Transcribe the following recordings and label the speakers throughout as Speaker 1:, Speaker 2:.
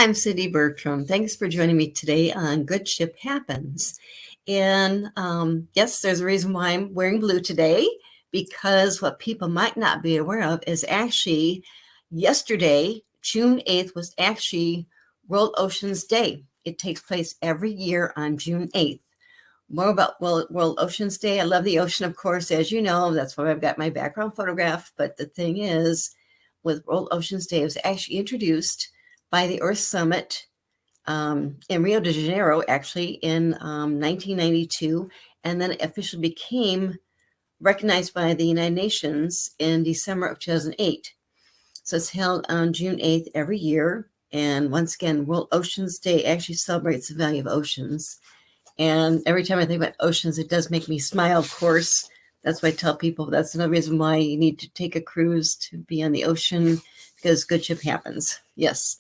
Speaker 1: I'm Cindy Bertram. Thanks for joining me today on Good Ship Happens. And yes, there's a reason why I'm wearing blue today, because what people might not be aware of is actually yesterday, June 8th, was actually World Oceans Day. It takes place every year on June 8th. More about World Oceans Day. I love the ocean, of course, as you know. That's why I've got my background photograph. But the thing is, with World Oceans Day, it was actually introduced by the Earth Summit in Rio de Janeiro, actually in 1992, and then it officially became recognized by the United Nations in December of 2008. So it's held on June 8th every year. And once again, World Oceans Day actually celebrates the value of oceans. And every time I think about oceans, it does make me smile, of course. That's why I tell people that's another reason why you need to take a cruise to be on the ocean, because good ship happens. Yes.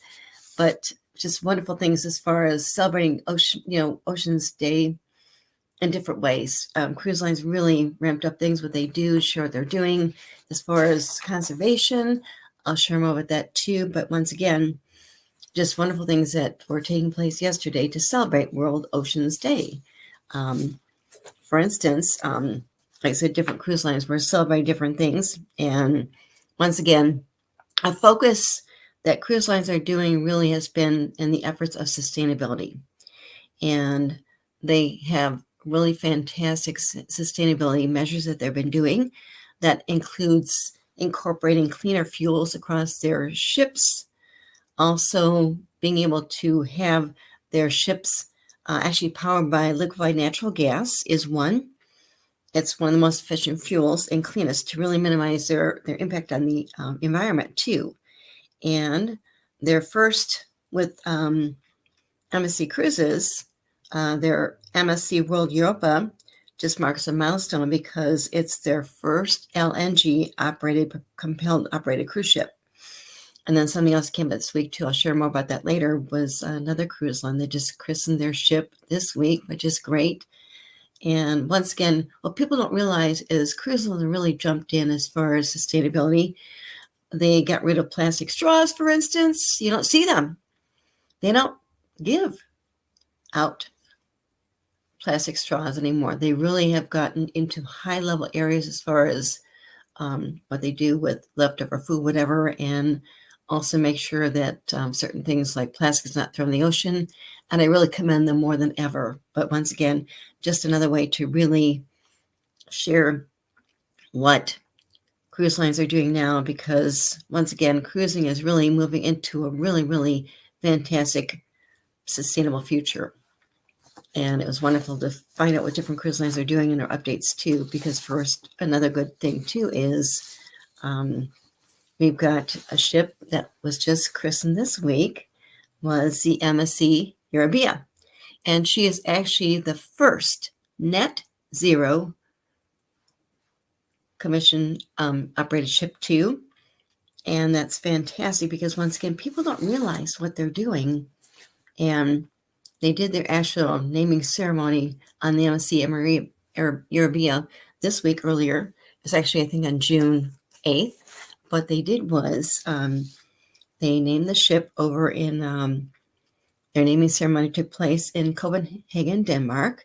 Speaker 1: But just wonderful things as far as celebrating Oceans Day in different ways. Cruise lines really ramped up things, what they do, share what they're doing as far as conservation. I'll share more about that too. But once again, just wonderful things that were taking place yesterday to celebrate World Oceans Day. For instance, like I said, different cruise lines were celebrating different things. And once again, a focus that cruise lines are doing really has been in the efforts of sustainability. And they have really fantastic sustainability measures that they've been doing. That includes incorporating cleaner fuels across their ships, also being able to have their ships actually powered by liquefied natural gas is one. It's one of the most efficient fuels and cleanest to really minimize their impact on the environment too. And their first with MSC Cruises, their MSC World Europa just marks a milestone because it's their first LNG compelled operated cruise ship. And then something else came this week too. I'll share more about that later. Was another cruise line. They just christened their ship this week, which is great. And once again, what people don't realize is cruise lines really jumped in as far as sustainability. They got rid of plastic straws, for instance. You don't see them. They don't give out plastic straws anymore. They really have gotten into high-level areas as far as what they do with leftover food, whatever, and also make sure that certain things like plastic is not thrown in the ocean. And I really commend them more than ever. But once again, just another way to really share what cruise lines are doing now, because once again, cruising is really moving into a really, really fantastic, sustainable future. And it was wonderful to find out what different cruise lines are doing in their updates too, because first, another good thing too is we've got a ship that was just christened this week, was the MSC Eurobia. And she is actually the first net zero commission operated ship too. And that's fantastic because once again, people don't realize what they're doing. And they did their actual naming ceremony on the MSC Eurobia this week earlier. It's actually, I think, on June 8th. What they did was they named the ship over in their naming ceremony took place in Copenhagen, Denmark.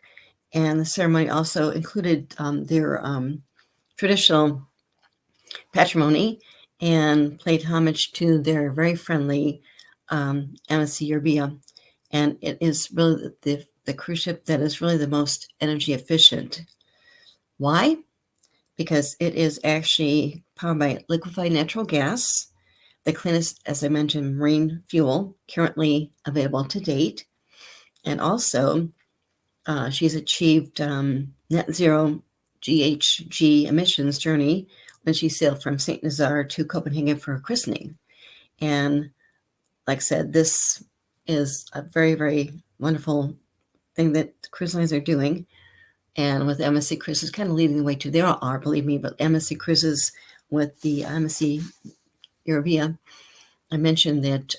Speaker 1: And the ceremony also included their traditional patrimony and paid homage to their very friendly MSC Eurobia. And it is really the cruise ship that is really the most energy efficient. Why? Because it is actually powered by liquefied natural gas, the cleanest, as I mentioned, marine fuel currently available to date. And also, she's achieved net zero GHG emissions journey when she sailed from St. Nazaire to Copenhagen for her christening. And like I said, this is a very, very wonderful thing that cruise lines are doing. And with MSC Cruises kind of leading the way too. They all are, believe me, but MSC Cruises with the MSC Eurobia, I mentioned that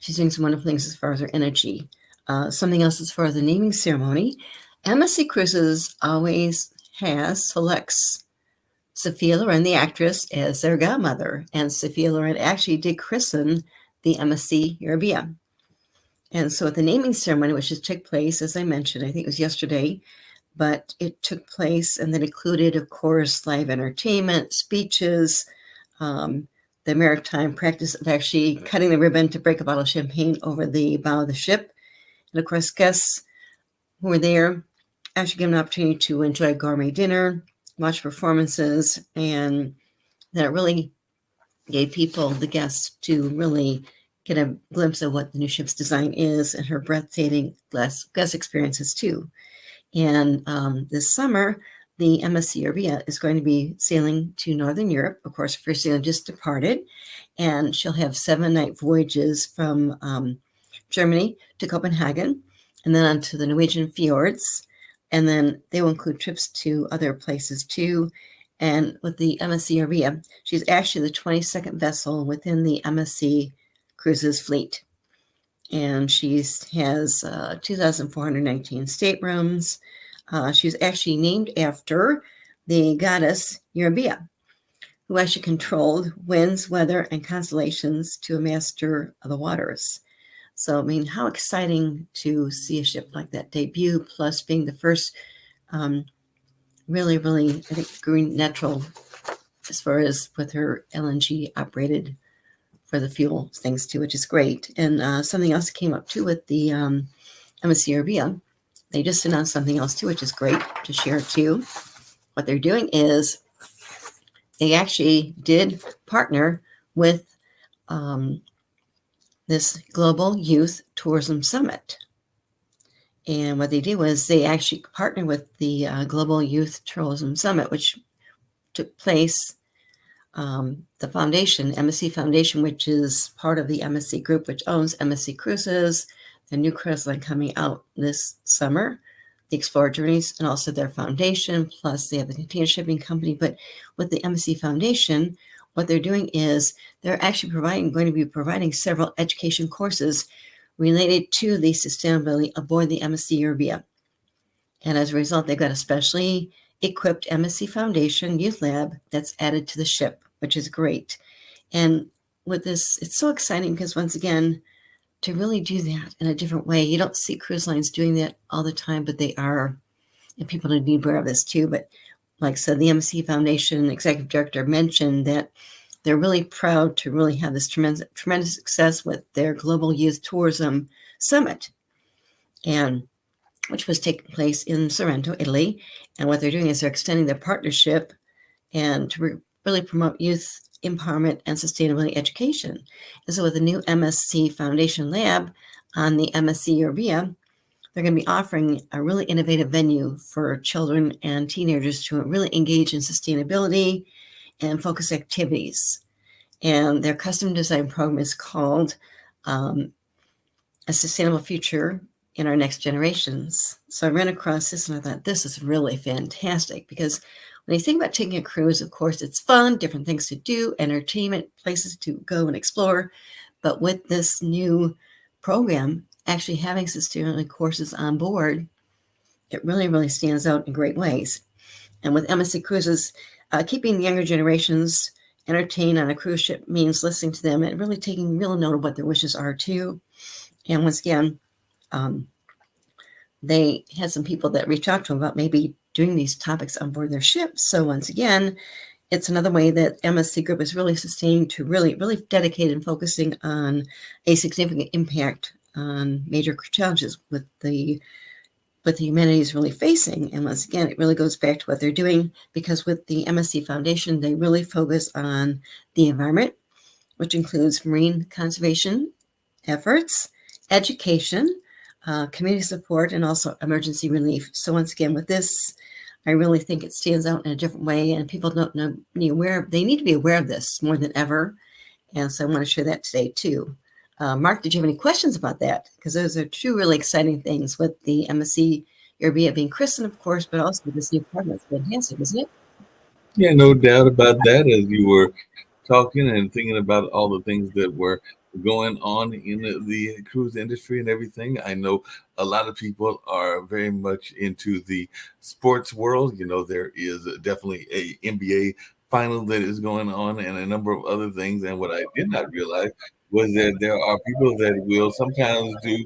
Speaker 1: she's doing some wonderful things as far as her energy. Something else as far as the naming ceremony, MSC Cruises always selects Sophia Loren, the actress, as their godmother. And Sophia Loren actually did christen the MSC Eurobia. And so at the naming ceremony, which just took place, as I mentioned, I think it was yesterday, but it took place and that included, of course, live entertainment, speeches, the maritime practice of actually cutting the ribbon to break a bottle of champagne over the bow of the ship. And of course, guests who were there actually given an opportunity to enjoy a gourmet dinner, watch performances, and that really gave people, the guests, to really get a glimpse of what the new ship's design is and her breathtaking guest experiences too. And this summer, the MSC Urbia is going to be sailing to Northern Europe. Of course, first sailor just departed, and she'll have 7-night voyages from Germany to Copenhagen, and then on to the Norwegian fjords. And then they will include trips to other places too. And with the MSC Urbia, she's actually the 22nd vessel within the MSC Cruises fleet. And she has 2,419 staterooms. She's actually named after the goddess Eurybia, who actually controlled winds, weather, and constellations to a master of the waters. So, I mean, how exciting to see a ship like that debut, plus being the first really, I think, green natural, as far as with her LNG operated for the fuel things too, which is great. And something else came up too with the MSC Urbia. They just announced something else too, which is great to share too. What they're doing is they actually did partner with this Global Youth Tourism Summit. And what they did was they actually partnered with the Global Youth Tourism Summit, which took place, the foundation, MSC Foundation, which is part of the MSC Group, which owns MSC Cruises, the new cruise line coming out this summer, the Explorer Journeys, and also their foundation, plus they have the container shipping company. But with the MSC Foundation, what they're doing is they're actually going to be providing several education courses related to the sustainability aboard the MSC Urbia. And as a result, they've got a specially equipped MSC Foundation Youth Lab that's added to the ship, which is great. And with this, it's so exciting because once again, to really do that in a different way, you don't see cruise lines doing that all the time, but they are, and people need to be aware of this too. But like I said, the MSC Foundation Executive Director mentioned that they're really proud to really have this tremendous success with their Global Youth Tourism Summit, and which was taking place in Sorrento, Italy. And what they're doing is they're extending their partnership and to really promote youth empowerment and sustainability education. And so with the new MSC Foundation Lab on the MSC Urbia, they're going to be offering a really innovative venue for children and teenagers to really engage in sustainability and focus activities. And their custom design program is called A Sustainable Future in Our Next Generations. So I ran across this and I thought, this is really fantastic, because when you think about taking a cruise, of course, it's fun, different things to do, entertainment, places to go and explore. But with this new program, actually having sustainability courses on board, it really stands out in great ways. And with MSC Cruises, keeping the younger generations entertained on a cruise ship means listening to them and really taking real note of what their wishes are too. And once again, they had some people that reached out to them about maybe doing these topics on board their ships. So once again, it's another way that MSC Group is really sustaining to really dedicated and focusing on a significant impact on major challenges with the humanity is really facing. And once again, it really goes back to what they're doing, because with the MSC Foundation, they really focus on the environment, which includes marine conservation efforts, education, community support, and also emergency relief. So once again, with this, I really think it stands out in a different way, and people don't know, they need to be aware of this more than ever. And so I want to share that today too. Mark, did you have any questions about that? Because those are two really exciting things with the MSC Urbia being christened, of course, but also this new program. It's fantastic, isn't it?
Speaker 2: Yeah, no doubt about that. As you were talking and thinking about all the things that were going on in the cruise industry and everything, I know a lot of people are very much into the sports world. You know, there is definitely a NBA final that is going on and a number of other things. And what I did not realize was that there are people that will sometimes do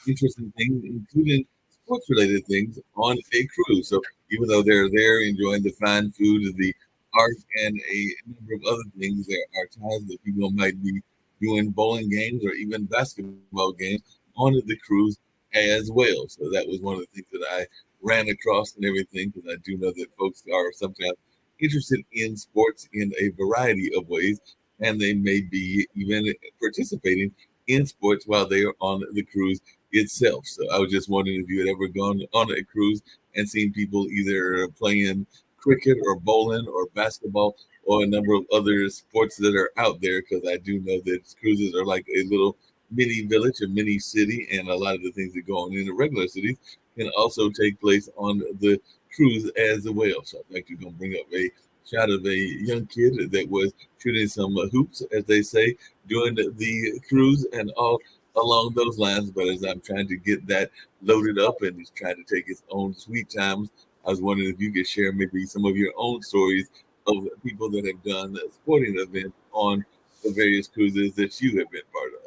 Speaker 2: interesting things, including sports related things on a cruise. So even though they're there enjoying the fine food, the art, and a number of other things, there are times that people might be doing bowling games or even basketball games on the cruise as well. So that was one of the things that I ran across and everything, because I do know that folks are sometimes interested in sports in a variety of ways, and they may be even participating in sports while they are on the cruise itself. So I was just wondering if you had ever gone on a cruise and seen people either playing cricket or bowling or basketball or a number of other sports that are out there, because I do know that cruises are like a little mini village, a mini city, and a lot of the things that go on in the regular cities can also take place on the cruise as well. So I'm actually going to bring up a shot of a young kid that was shooting some hoops, as they say, during the cruise and all along those lines. But as I'm trying to get that loaded up and he's trying to take his own sweet times, I was wondering if you could share maybe some of your own stories of people that have done sporting events on the various cruises that you have been part of.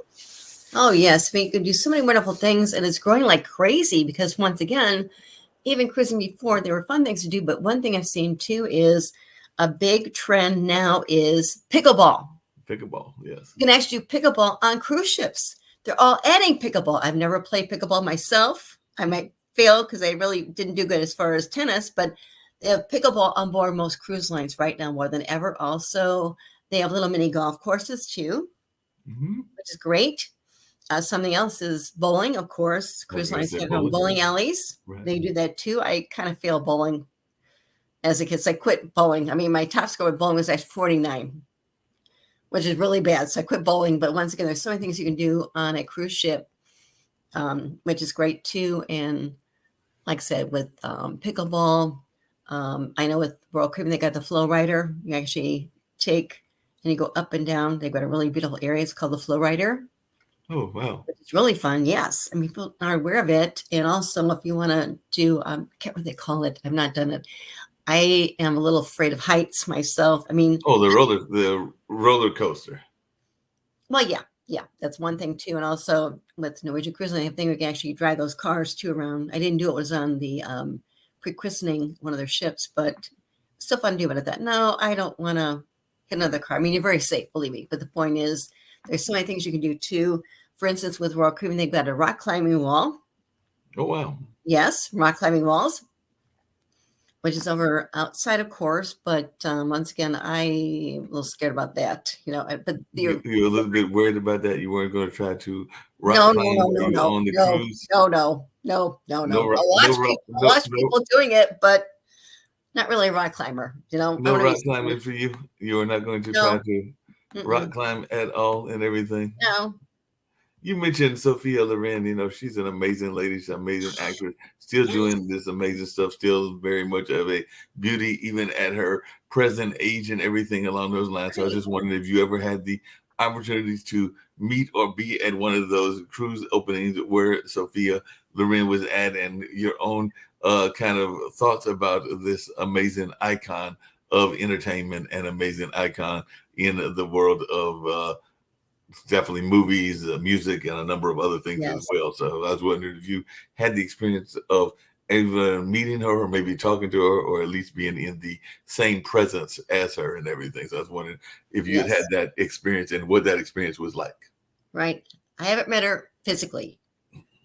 Speaker 1: Oh, yes. We can do so many wonderful things, and it's growing like crazy because, once again, even cruising before, there were fun things to do. But one thing I've seen too is a big trend now is pickleball.
Speaker 2: Pickleball, yes.
Speaker 1: You can actually do pickleball on cruise ships. They're all adding pickleball. I've never played pickleball myself. I might fail because I really didn't do good as far as tennis, but they have pickleball on board most cruise lines right now more than ever. Also, they have little mini golf courses too, which is great. Something else is bowling, of course. Cruise lines have their own bowling alleys.
Speaker 2: Right.
Speaker 1: They do that too. I kind of failed bowling as a kid. So I quit bowling. I mean, my top score with bowling was at 49, which is really bad. So I quit bowling. But once again, there's so many things you can do on a cruise ship, which is great too. And like I said, with pickleball, I know with Royal Caribbean, they got the flow rider. You actually take and you go up and down. They've got a really beautiful area. It's called the flow rider.
Speaker 2: Oh, wow.
Speaker 1: It's really fun. Yes. I mean, people are aware of it. And also, if you want to do, I can't remember what they call it. I've not done it. I am a little afraid of heights myself. I mean,
Speaker 2: oh, the roller coaster.
Speaker 1: Well, yeah, that's one thing too. And also with Norwegian Cruise Line, I think we can actually drive those cars too around. I didn't do it, was on the pre-christening one of their ships, but still fun to do. But I thought, no, I don't want to hit another car. I mean, you're very safe, believe me. But the point is, there's so many things you can do too. For instance, with Royal Caribbean, they've got a rock climbing wall.
Speaker 2: Oh, wow.
Speaker 1: Yes, rock climbing walls, which is over outside, of course. But once again, I'm a little scared about that, But
Speaker 2: You're a little bit worried about that. You weren't going to try to rock
Speaker 1: no,
Speaker 2: climb while you're on the cruise.
Speaker 1: no.
Speaker 2: No,
Speaker 1: I watch people doing it, but not really a rock climber.
Speaker 2: no rock climbing for you. You are not going to try to rock climb at all and everything.
Speaker 1: No.
Speaker 2: You mentioned Sophia Loren. She's an amazing lady. She's an amazing actress. Still doing this amazing stuff. Still very much of a beauty, even at her present age and everything along those lines. So I was just wondering if you ever had the opportunity to meet or be at one of those cruise openings where Sophia Loren was at, and your own kind of thoughts about this amazing icon of entertainment and amazing icon in the world of definitely movies, music, and a number of other things as well. So I was wondering if you had the experience of either meeting her or maybe talking to her, or at least being in the same presence as her and everything. So I was wondering if you had that experience and what that experience was like.
Speaker 1: Right. I haven't met her physically.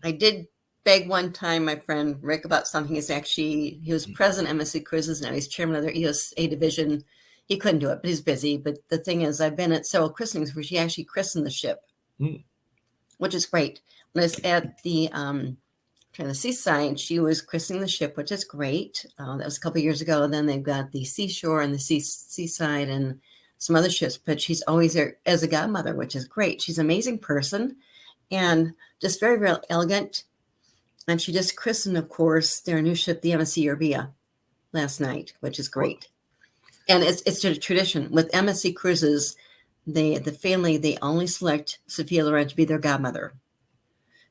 Speaker 1: I did beg one time my friend Rick about something. He was president of MSC Cruises, now he's chairman of their ESA division. He couldn't do it, but he's busy. But the thing is, I've been at several christenings where she actually christened the ship, which is great. When I was at the seaside, she was christening the ship, which is great. That was a couple of years ago. And then they've got the seashore and the seaside and some other ships, but she's always there as a godmother, which is great. She's an amazing person and just very, very elegant. And she just christened, of course, their new ship, the MSC Urbia, last night, which is great. And it's a tradition with MSC Cruises. The family, they only select Sophia Loren to be their godmother.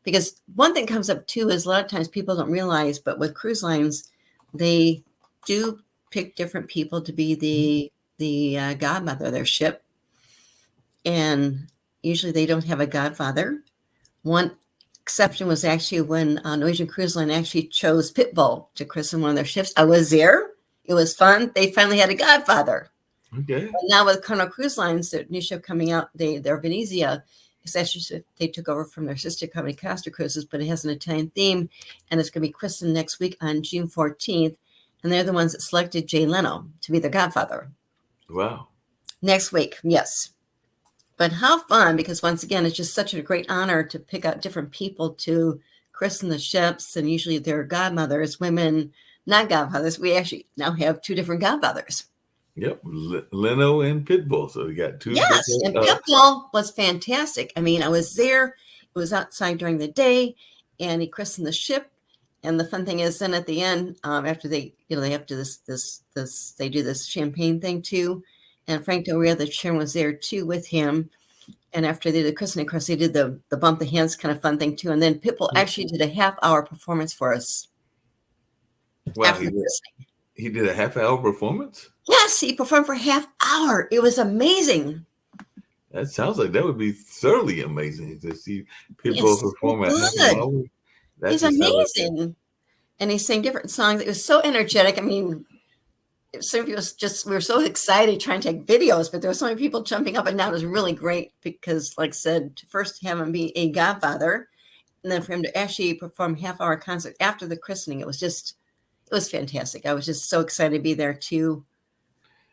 Speaker 1: Because one thing comes up too is a lot of times people don't realize, but with cruise lines, they do pick different people to be the godmother of their ship. And usually they don't have a godfather. One exception was actually when Norwegian Cruise Line actually chose Pitbull to christen one of their ships. I was there. It was fun. They finally had a godfather.
Speaker 2: Okay.
Speaker 1: But now with Carnival Cruise Lines, their new ship coming out, their Venezia, it's actually they took over from their sister company Costa Cruises, but it has an Italian theme, and it's going to be christened next week on June 14th. And they're the ones that selected Jay Leno to be their godfather.
Speaker 2: Wow.
Speaker 1: Next week, yes. But how fun, because once again, it's just such a great honor to pick out different people to christen the ships, and usually they're godmothers, women, not godfathers. We actually now have two different godfathers.
Speaker 2: Yep, Leno and Pitbull. So we got two.
Speaker 1: Yes, and Pitbull was fantastic. I mean, I was there. It was outside during the day, and he christened the ship. And the fun thing is, then at the end, after they have to they do this champagne thing too. And Frank Del Rio, the chairman, was there too with him. And after they did the christening, of course, they did the bump the hands kind of fun thing too. And then Pitbull actually did a half-hour performance for us.
Speaker 2: Wow, he did a half-hour performance?
Speaker 1: Yes, he performed for a half hour. It was amazing.
Speaker 2: That sounds like that would be thoroughly amazing to see Pitbull perform at half hour.
Speaker 1: He's amazing. And he sang different songs. It was so energetic. I mean, some people we were so excited trying to take videos, but there were so many people jumping up and down. It was really great because, like I said, to first have him be a godfather, and then for him to actually perform half-hour concert after the christening, it was fantastic. I was just so excited to be there too.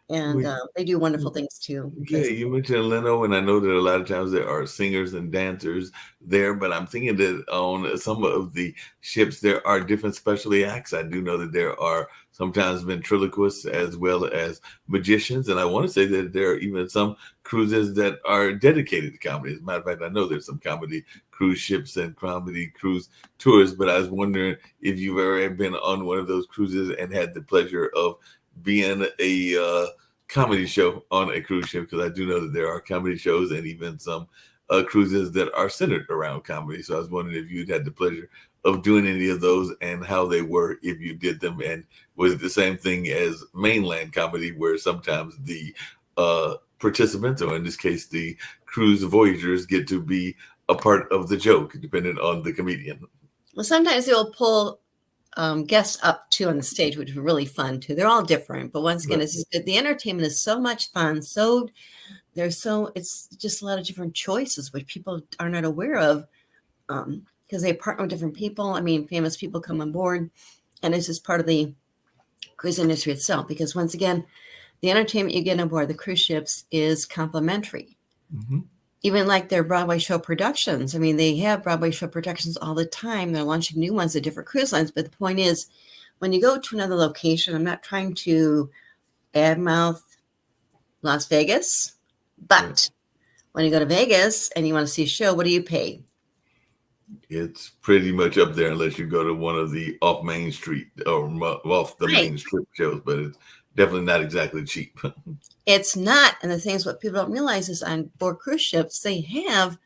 Speaker 1: And they do wonderful things too.
Speaker 2: Yeah, you mentioned Leno, and I know that a lot of times there are singers and dancers there, but I'm thinking that on some of the ships there are different specialty acts. I do know that there are sometimes ventriloquists as well as magicians, and I want to say that there are even some cruises that are dedicated to comedy. As a matter of fact, I know there's some comedy cruise ships and comedy cruise tours, but I was wondering if you've ever been on one of those cruises and had the pleasure of being a comedy show on a cruise ship, because I do know that there are comedy shows and even some cruises that are centered around comedy. So I was wondering if you'd had the pleasure of doing any of those and how they were, if you did them, and was it the same thing as mainland comedy, where sometimes the participants, or in this case the cruise voyagers, get to be a part of the joke, depending on the comedian?
Speaker 1: Well, sometimes they'll pull guests up too on the stage, which is really fun too. They're all different, but once again, it's good. The entertainment is so much fun. It's just a lot of different choices, which people are not aware of, because they partner with different people. I mean, famous people come on board, and it's just part of the cruise industry itself. Because once again, the entertainment you get on board the cruise ships is complimentary.
Speaker 2: Mm-hmm.
Speaker 1: Even like their Broadway show productions. I mean, they have Broadway show productions all the time. They're launching new ones at different cruise lines. But the point is, when you go to another location, I'm not trying to badmouth Las Vegas, but when you go to Vegas and you want to see a show, what do you pay?
Speaker 2: It's pretty much up there, unless you go to one of the off Main Street or off the main strip shows, but it's definitely not exactly cheap.
Speaker 1: It's not. And the thing is, what people don't realize is on board cruise ships, they have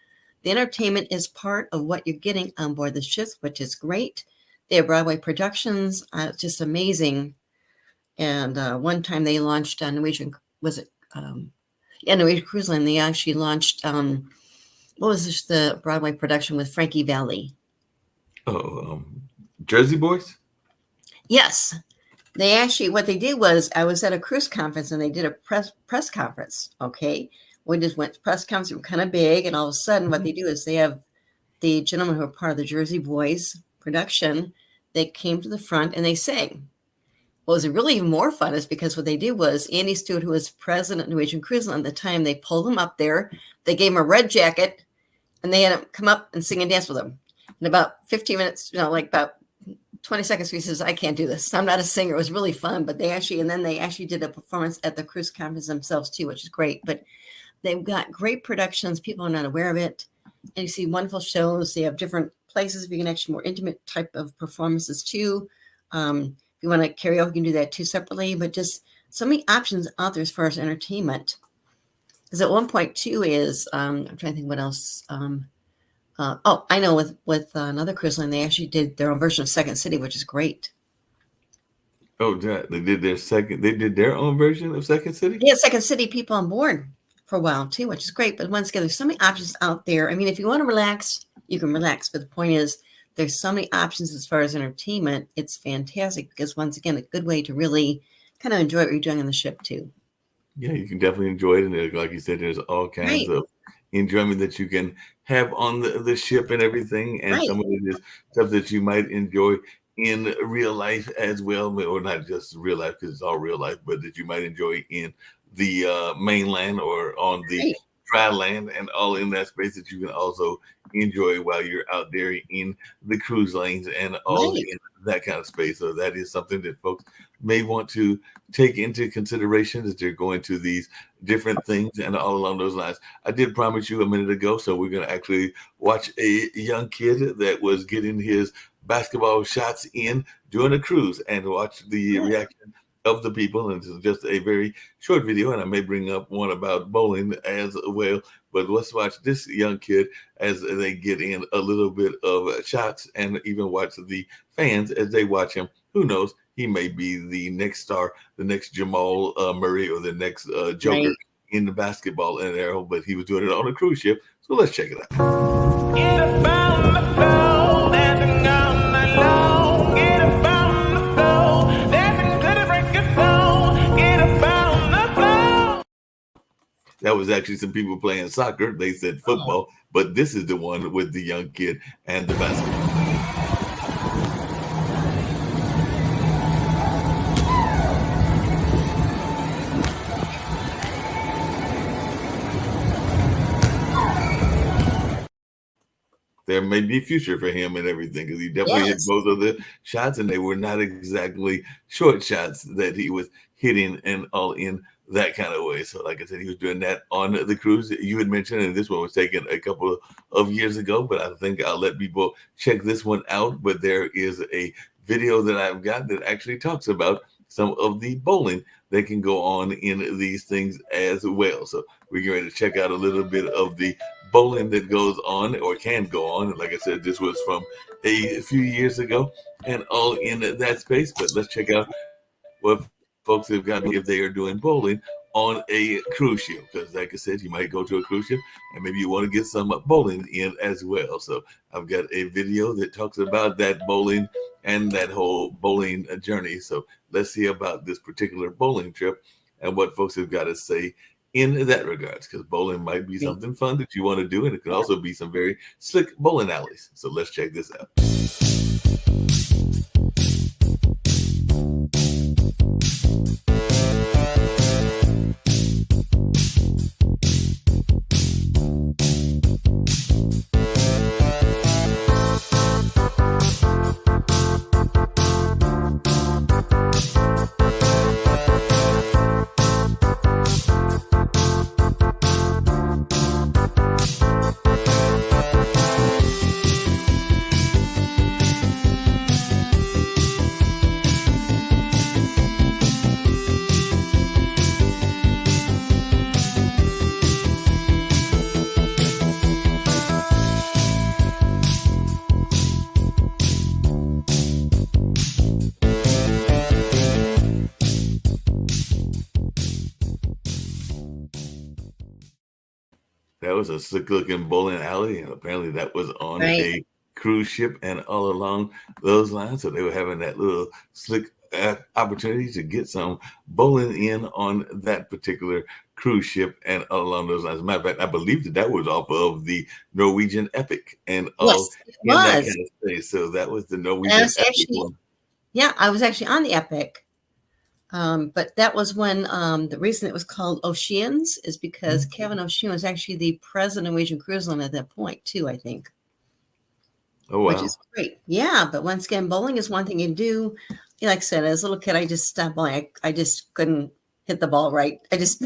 Speaker 1: the entertainment is part of what you're getting on board the ships, which is great. They have Broadway productions. It's just amazing. And one time they launched on Norwegian, Norwegian Cruise Line, they actually launched, what was this, the Broadway production with Frankie Valli?
Speaker 2: Jersey Boys?
Speaker 1: Yes. They actually, what they did was, I was at a cruise conference and they did a press conference. Okay. We just went to press conference, we were kind of big. And all of a sudden what they do is they have the gentlemen who are part of the Jersey Boys production. They came to the front and they sang. What was really even more fun is because what they did was Andy Stewart, who was president of Norwegian Cruise Line at the time, they pulled him up there. They gave him a red jacket and they had him come up and sing and dance with him. In about 15 minutes, like about 20 seconds, he says, I can't do this. I'm not a singer. It was really fun. But they actually did a performance at the cruise conference themselves too, which is great. But they've got great productions. People are not aware of it. And you see wonderful shows. They have different places where you can actually more intimate type of performances too. If you want to karaoke, you can do that too separately. But just so many options out there as far as entertainment. Because at one point too is, I'm trying to think what else. I know with another cruise line, they actually did their own version of Second City, which is great.
Speaker 2: Oh, they did their own version of Second City?
Speaker 1: Yeah, Second City people on board for a while too, which is great. But once again, there's so many options out there. I mean, if you want to relax, you can relax. But the point is, there's so many options as far as entertainment. It's fantastic because, once again, a good way to really kind of enjoy what you're doing on the ship too.
Speaker 2: Yeah, you can definitely enjoy it. And like you said, there's all kinds
Speaker 1: Right,
Speaker 2: of enjoyment that you can have on the ship and everything. And
Speaker 1: right,
Speaker 2: some of it is stuff that you might enjoy in real life as well, or not just real life because it's all real life, but that you might enjoy in the mainland or on the
Speaker 1: right,
Speaker 2: dry land and all in that space that you can also enjoy while you're out there in the cruise lanes and all
Speaker 1: right.
Speaker 2: in that kind of space. So that is something that folks may want to take into consideration as they're going to these different things and all along those lines. I did promise you a minute ago, so we're going to actually watch a young kid that was getting his basketball shots in during a cruise and watch the
Speaker 1: Good.
Speaker 2: reaction of the people. And it's just a very short video, and I may bring up one about bowling as well. But let's watch this young kid as they get in a little bit of shots, and even watch the fans as they watch him. Who knows? He may be the next star, the next Jamal Murray, or the next
Speaker 1: Right.
Speaker 2: Joker in the basketball and arrow. But he was doing it on a cruise ship. So let's check it out. Get about the flow, dancing all night long. Get about the flow, dancing to the break of dawn. Get about the flow. That was actually some people playing soccer. They said
Speaker 1: Oh,
Speaker 2: football, but this is the one with the young kid and the basketball. There may be future for him and everything because he definitely hit
Speaker 1: yes.
Speaker 2: both of the shots, and they were not exactly short shots that he was hitting and all in that kind of way. So, like I said, he was doing that on the cruise that you had mentioned, and this one was taken a couple of years ago. But I think I'll let people check this one out. But there is a video that I've got that actually talks about some of the bowling that can go on in these things as well. So we're going to check out a little bit of the bowling that goes on or can go on. And like I said, this was from a few years ago and all in that space. But let's check out what folks have got if they are doing bowling on a cruise ship. Because like I said, you might go to a cruise ship and maybe you want to get some bowling in as well. So I've got a video that talks about that bowling and that whole bowling journey. So let's see about this particular bowling trip and what folks have got to say in that regards, because bowling might be
Speaker 1: Right.
Speaker 2: something fun that you want to do, and it can also be some very slick bowling alleys. So let's check this out. That was a slick looking bowling alley, and apparently that was on
Speaker 1: Right.
Speaker 2: a cruise ship and all along those lines. So they were having that little slick opportunity to get some bowling in on that particular cruise ship and all along those lines. As a matter of fact, I believe that was off of the Norwegian Epic and all
Speaker 1: Yes, it
Speaker 2: in that
Speaker 1: was.
Speaker 2: kind of space. So that was the
Speaker 1: And
Speaker 2: Norwegian
Speaker 1: it's
Speaker 2: Epic
Speaker 1: actually,
Speaker 2: one.
Speaker 1: yeah, I was actually on the Epic. But that was when the reason it was called Oceans is because Kevin O'Shea was actually the president of Norwegian Cruise Line at that point, too, I think,
Speaker 2: Oh,
Speaker 1: which
Speaker 2: wow.
Speaker 1: is great. Yeah, but once again, bowling is one thing you do. Like I said, as a little kid, I just stopped bowling. I just couldn't hit the ball right. I just,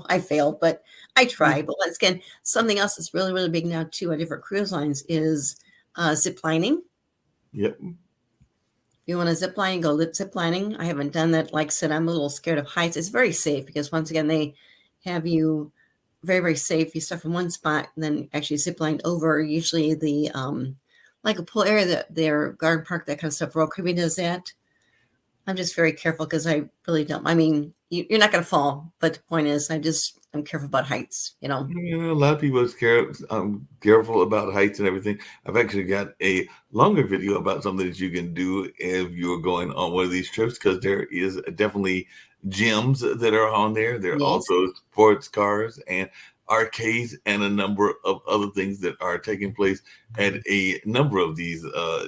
Speaker 1: I failed, but I tried. But once again, something else that's really, really big now, too, on different cruise lines is zip lining.
Speaker 2: Yep.
Speaker 1: If you want to zip line, go zip lining. I haven't done that. Like I said, I'm a little scared of heights. It's very safe because once again, they have you very, very safe. You start from one spot and then actually zip line over usually the like a pool area, that their garden park, that kind of stuff. Royal Caribbean does that. I'm just very careful because I really don't. I mean, you're not going to fall. But the point is, I'm careful about heights.
Speaker 2: You know, a lot of people is careful about heights and everything. I've actually got a longer video about something that you can do if you're going on one of these trips, because there is definitely gyms that are on there. There are
Speaker 1: Yes.
Speaker 2: also sports cars and arcades and a number of other things that are taking place at a number of these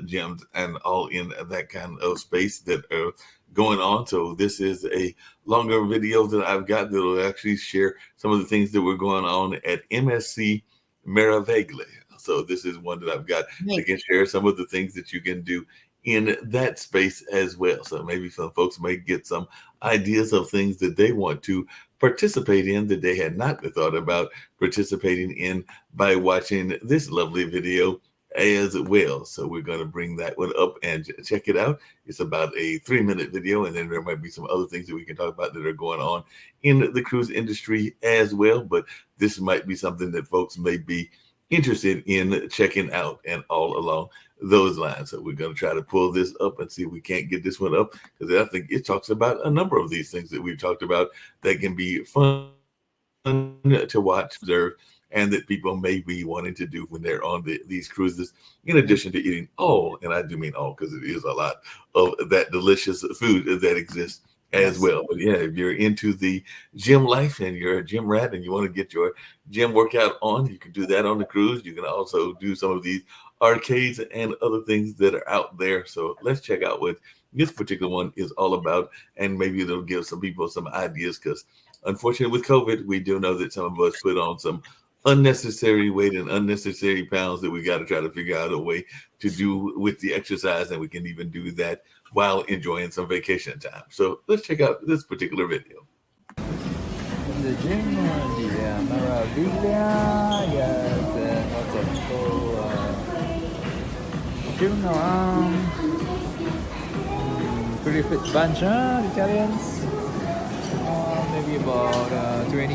Speaker 2: gyms, and all in that kind of space that are going on. So this is a longer video that I've got that will actually share some of the things that were going on at MSC Meraviglia. So this is one that I've got that
Speaker 1: Right.
Speaker 2: can share some of the things that you can do in that space as well. So maybe some folks may get some ideas of things that they want to participate in that they had not thought about participating in by watching this lovely video as well. So we're going to bring that one up and check it out. It's about a 3-minute video, and then there might be some other things that we can talk about that are going on in the cruise industry as well. But this might be something that folks may be interested in checking out, and all along those lines. So we're going to try to pull this up and see if we can't get this one up, because I think it talks about a number of these things that we've talked about that can be fun to watch, observe, and that people may be wanting to do when they're on these cruises, in addition to eating all, and I do mean all because it is a lot of that delicious food that exists as
Speaker 1: Yes.
Speaker 2: well. But yeah, if you're into the gym life and you're a gym rat and you want to get your gym workout on, you can do that on the cruise. You can also do some of these arcades and other things that are out there. So let's check out what this particular one is all about, and maybe it'll give some people some ideas, because unfortunately with COVID, we do know that some of us put on some unnecessary weight and unnecessary pounds that we got to try to figure out a way to do with the exercise, and we can even do that while enjoying some vacation time. So let's check out this particular video.
Speaker 3: The gym, the Meraviglia, yes, and lots of people gym around. Pretty fit bunch, huh? The Italians. Maybe about 20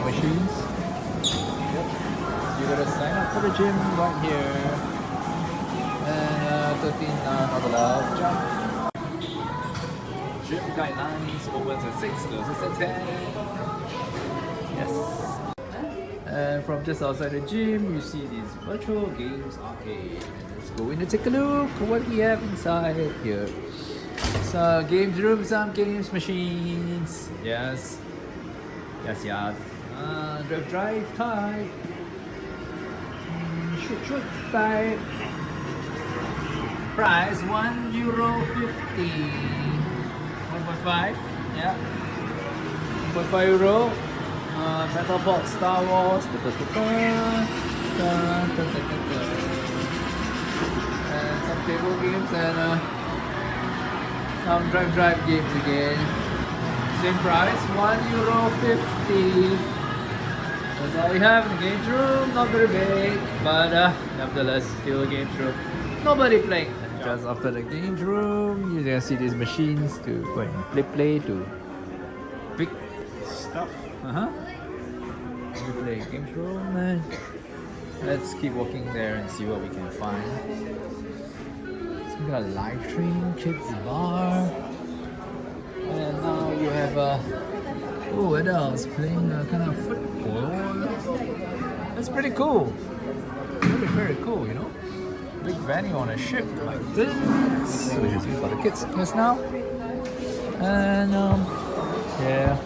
Speaker 3: machines. Yep. You gotta sign up for the gym right here. And 13 not allowed. Jump. Gym guidelines opens at 6, closes at 10. Yes. And from just outside the gym, you see these virtual games arcade. Let's go in and take a look at what we have inside here. So games room, some games machines. Yes. Yes, yes. Drive type. Shoot type. Price €1.50. 1.5. Yeah. 1.5 euro. Metal box Star Wars. And some table games and some drive games again. Same price, €1.50. That's all we have in the games room. Not very big, but nevertheless, still a games room. Nobody playing. Just after the games room, you can see these machines to go and play to pick stuff. We play games room, and let's keep walking there and see what we can find. So we got a live stream, kids bar, and now you have what else? Playing kind of football. That's pretty cool. Very cool, you know. Big venue on a ship like this, which is for the kids just now. And yeah,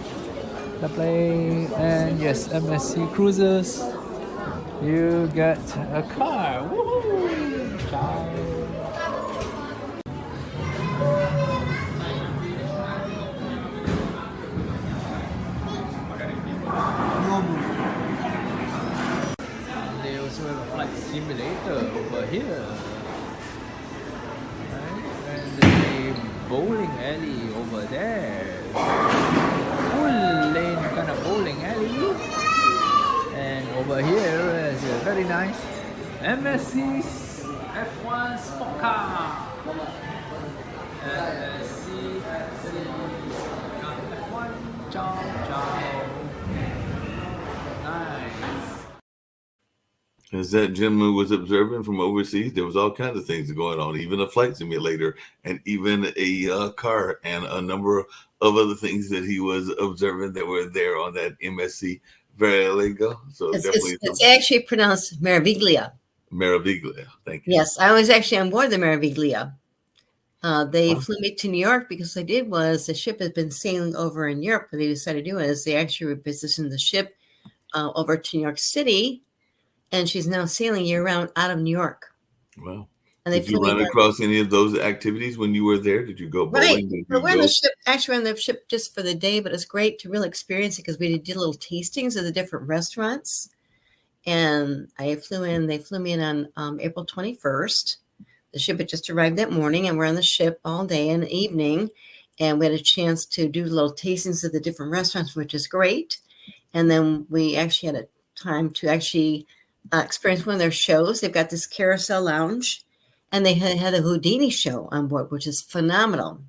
Speaker 3: the play, and yes, MSC Cruises. You get a car. Woohoo! Ciao. They also have a flight simulator over here. Right? And there's a bowling alley over there. Full lane kind of bowling alley. And over here is a very nice MSC's F1 Sport Car. MSC F1 Ciao Ciao. Nice.
Speaker 2: As that gentleman was observing from overseas, there was all kinds of things going on, even a flight simulator and even a car and a number of other things that he was observing that were there on that MSC Verigo. So definitely
Speaker 1: It's actually pronounced Meraviglia.
Speaker 2: Meraviglia. Thank you.
Speaker 1: Yes, I was actually on board the Meraviglia. They flew me to New York because what they did was the ship had been sailing over in Europe. What they decided to do is they actually repositioned the ship over to New York City, and she's now sailing year-round out of New York.
Speaker 2: Wow.
Speaker 1: And they
Speaker 2: Did you run across any of those activities when you were there? Did you go bowling?
Speaker 1: Right. So we're on the ship, actually on the ship just for the day, but it's great to really experience it because we did little tastings of the different restaurants. And they flew me in on April 21st. The ship had just arrived that morning, and we're on the ship all day and evening. And we had a chance to do little tastings of the different restaurants, which is great. And then we actually had a time to actually experience one of their shows. They've got this carousel lounge, and they had a Houdini show on board, which is phenomenal.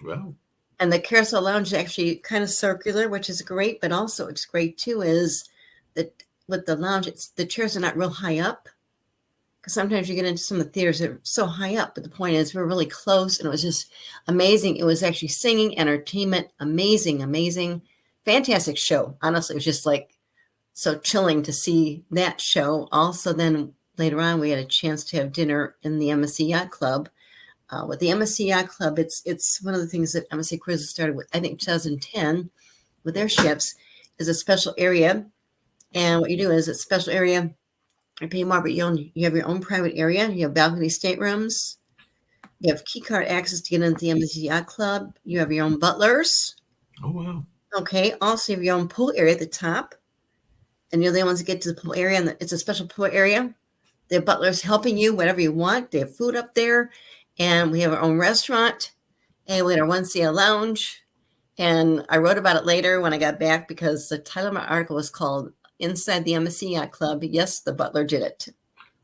Speaker 2: Wow.
Speaker 1: And the carousel lounge is actually kind of circular, which is great. But also it's great, too, is that with the lounge, the chairs are not real high up. Because sometimes you get into some of the theaters that are so high up. But the point is we're really close, and it was just amazing. It was actually singing, entertainment, amazing, fantastic show. Honestly, it was just like so chilling to see that show. Also, then later on, we had a chance to have dinner in the MSC Yacht Club. With the MSC Yacht Club, it's one of the things that MSC Cruises started with, I think, 2010 with their ships, is a special area. And what you do is a special area. You pay more, but you have your own private area. You have balcony staterooms. You have key card access to get into the MSC Yacht Club. You have your own butlers.
Speaker 2: Oh, wow.
Speaker 1: Okay. Also, you have your own pool area at the top. And you're the only ones that get to the pool area. And it's a special pool area. They have butlers helping you, whatever you want. They have food up there. And we have our own restaurant. And we had our 1CL lounge. And I wrote about it later when I got back because the title of my article was called Inside the MSC Yacht Club. Yes, the butler did it.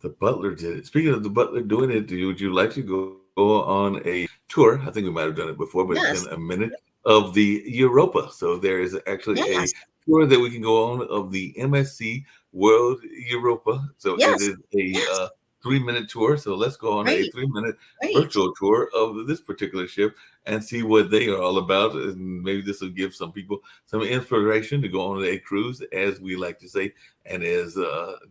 Speaker 2: The butler did it. Speaking of the butler doing it, would you like to go on a tour? I think we might have done it before, but
Speaker 1: Yes.
Speaker 2: It's been a minute of the Europa. So there is actually
Speaker 1: Yes.
Speaker 2: a tour that we can go on of the MSC World Europa. So
Speaker 1: Yes.
Speaker 2: it is a 3-minute tour. So let's go on a 3-minute
Speaker 1: Right.
Speaker 2: virtual tour of this particular ship and see what they are all about. And maybe this will give some people some inspiration to go on a cruise, as we like to say. And as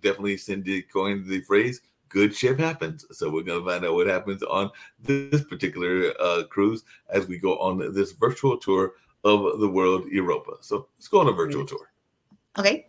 Speaker 2: definitely Cindy coined the phrase, good ship happens. So we're going to find out what happens on this particular cruise as we go on this virtual tour of the World Europa. So let's go on a virtual tour.
Speaker 1: Okay.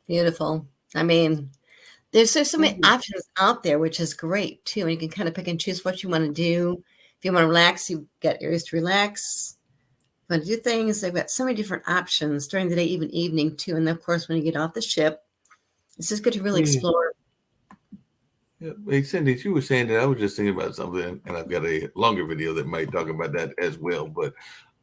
Speaker 1: Beautiful. I mean, there's so many options out there, which is great too. And you can kind of pick and choose what you want to do. If you want to relax, you've got areas to relax. If you want to do things, they've got so many different options during the day, even evening too. And of course, when you get off the ship, it's just good to really explore.
Speaker 2: Yeah. Hey, Cindy, you were saying that I was just thinking about something, and I've got a longer video that might talk about that as well. But